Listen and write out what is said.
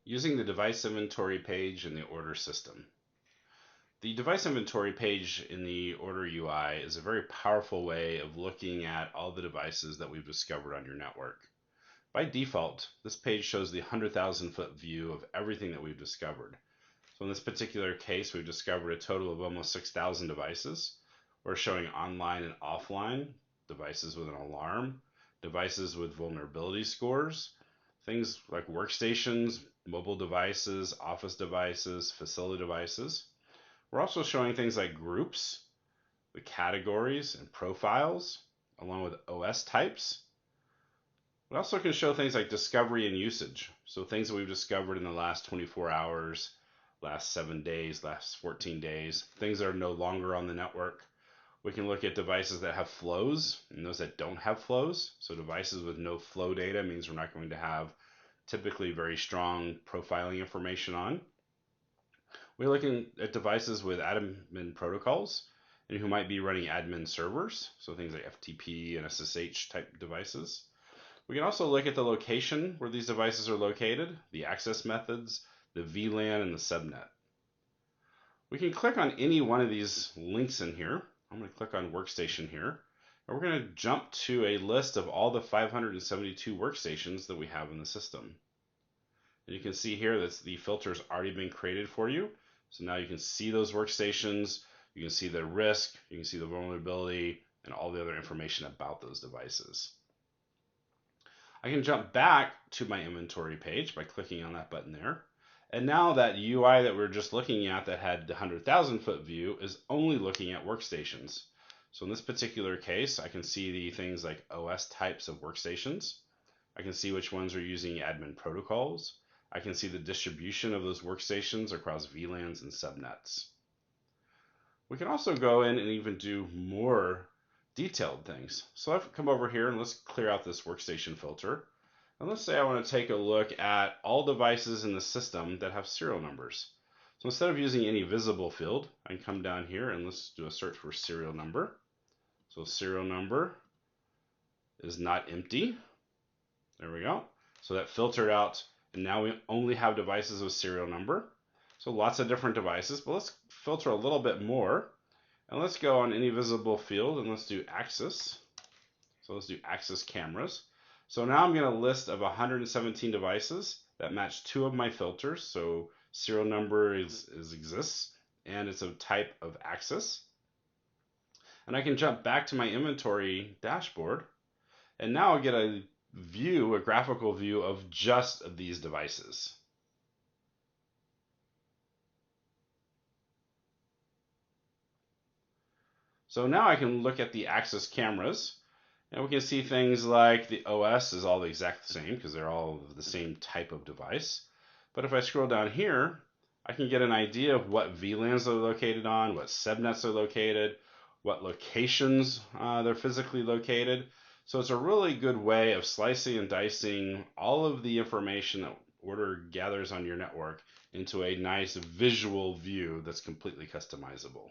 using the device inventory page in the Ordr system. The device inventory page in the Ordr UI is a very powerful way of looking at all the devices that we've discovered on your network. By default, this page shows the 100,000 foot view of everything that we've discovered. So in this particular case, we've discovered a total of almost 6,000 devices. We're showing online and offline, devices with an alarm, devices with vulnerability scores, things like workstations, mobile devices, office devices, facility devices. We're also showing things like groups, the categories and profiles, along with OS types. We also can show things like discovery and usage. So things that we've discovered in the last 24 hours, last 7 days, last 14 days, things that are no longer on the network. We can look at devices that have flows and those that don't have flows. So devices with no flow data means we're not going to have typically very strong profiling information on. We're looking at devices with admin protocols and who might be running admin servers, so things like FTP and SSH type devices. We can also look at the location where these devices are located, the access methods, the VLAN, and the subnet. We can click on any one of these links in here. I'm going to click on workstation here, and we're going to jump to a list of all the 572 workstations that we have in the system. And you can see here that the filter's already been created for you. So now you can see those workstations, you can see the risk, you can see the vulnerability, and all the other information about those devices. I can jump back to my inventory page by clicking on that button there. And now that UI that we were just looking at that had the 100,000 foot view is only looking at workstations. So in this particular case, I can see the things like OS types of workstations. I can see which ones are using admin protocols. I can see the distribution of those workstations across VLANs and subnets. We can also go in and even do more detailed things. So I've come over here and let's clear out this workstation filter. And let's say I want to take a look at all devices in the system that have serial numbers. So instead of using any visible field, I can come down here and let's do a search for serial number. So serial number is not empty. There we go. So that filtered out, and now we only have devices with serial number. So lots of different devices, but let's filter a little bit more. And let's go on any visible field and let's do axis. So let's do axis cameras. So now I'm going to list of 117 devices that match two of my filters. So serial number exists and it's a type of axis. And I can jump back to my inventory dashboard and now I'll get a view, a graphical view of just of these devices. So now I can look at the axis cameras and we can see things like the OS is all the exact same because they're all the same type of device. But if I scroll down here, I can get an idea of what VLANs they're located on, what subnets are located, what locations they're physically located. So it's a really good way of slicing and dicing all of the information that Ordr gathers on your network into a nice visual view that's completely customizable.